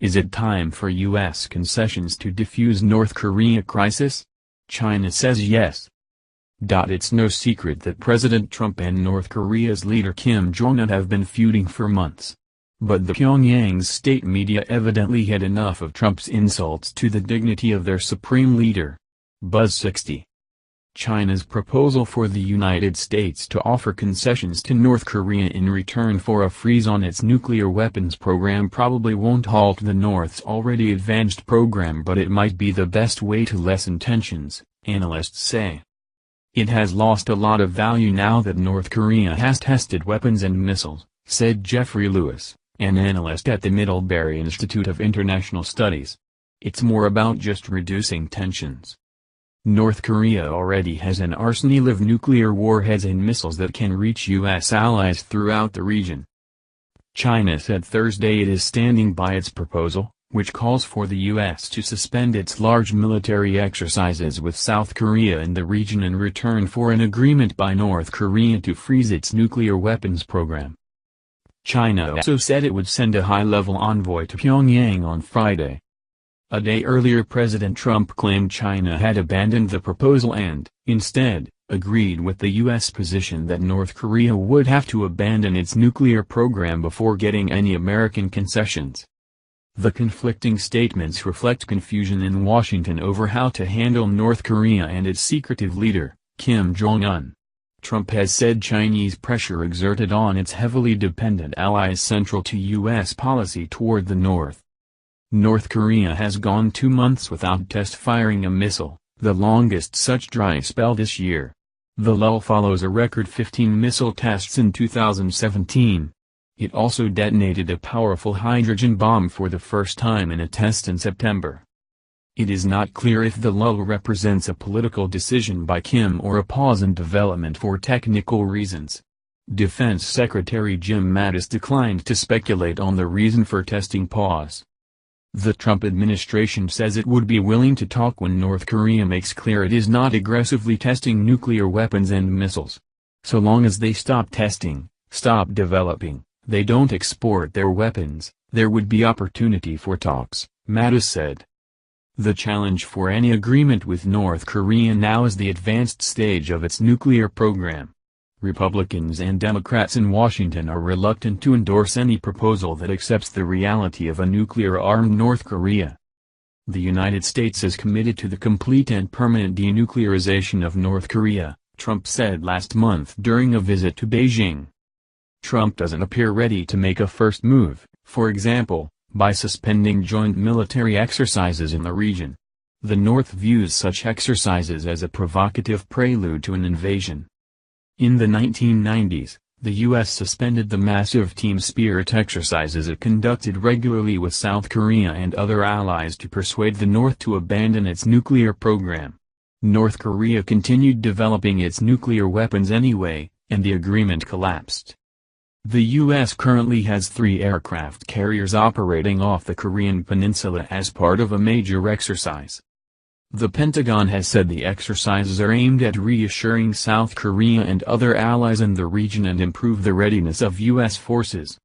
Is it time for U.S. concessions to defuse North Korea crisis? China says yes. It's no secret that President Trump and North Korea's leader Kim Jong-un have been feuding for months. But the Pyongyang's state media evidently had enough of Trump's insults to the dignity of their supreme leader. Buzz 60. China's proposal for the United States to offer concessions to North Korea in return for a freeze on its nuclear weapons program probably won't halt the North's already advanced program, but it might be the best way to lessen tensions, analysts say. It has lost a lot of value now that North Korea has tested weapons and missiles, said Jeffrey Lewis, an analyst at the Middlebury Institute of International Studies. It's more about just reducing tensions. North Korea already has an arsenal of nuclear warheads and missiles that can reach U.S. allies throughout the region. China said Thursday it is standing by its proposal, which calls for the U.S. to suspend its large military exercises with South Korea in the region in return for an agreement by North Korea to freeze its nuclear weapons program. China also said it would send a high-level envoy to Pyongyang on Friday. A day earlier President Trump claimed China had abandoned the proposal and, instead, agreed with the U.S. position that North Korea would have to abandon its nuclear program before getting any American concessions. The conflicting statements reflect confusion in Washington over how to handle North Korea and its secretive leader, Kim Jong-un. Trump has said Chinese pressure exerted on its heavily dependent allies central to U.S. policy toward the North. North Korea has gone 2 months without test-firing a missile, the longest such dry spell this year. The lull follows a record 15 missile tests in 2017. It also detonated a powerful hydrogen bomb for the first time in a test in September. It is not clear if the lull represents a political decision by Kim or a pause in development for technical reasons. Defense Secretary Jim Mattis declined to speculate on the reason for testing pause. The Trump administration says it would be willing to talk when North Korea makes clear it is not aggressively testing nuclear weapons and missiles. So long as they stop testing, stop developing, they don't export their weapons, there would be opportunity for talks, Mattis said. The challenge for any agreement with North Korea now is the advanced stage of its nuclear program. Republicans and Democrats in Washington are reluctant to endorse any proposal that accepts the reality of a nuclear-armed North Korea. The United States is committed to the complete and permanent denuclearization of North Korea, Trump said last month during a visit to Beijing. Trump doesn't appear ready to make a first move, for example, by suspending joint military exercises in the region. The North views such exercises as a provocative prelude to an invasion. In the 1990s, the U.S. suspended the massive Team Spirit exercises it conducted regularly with South Korea and other allies to persuade the North to abandon its nuclear program. North Korea continued developing its nuclear weapons anyway, and the agreement collapsed. The U.S. currently has 3 aircraft carriers operating off the Korean peninsula as part of a major exercise. The Pentagon has said the exercises are aimed at reassuring South Korea and other allies in the region and improve the readiness of U.S. forces.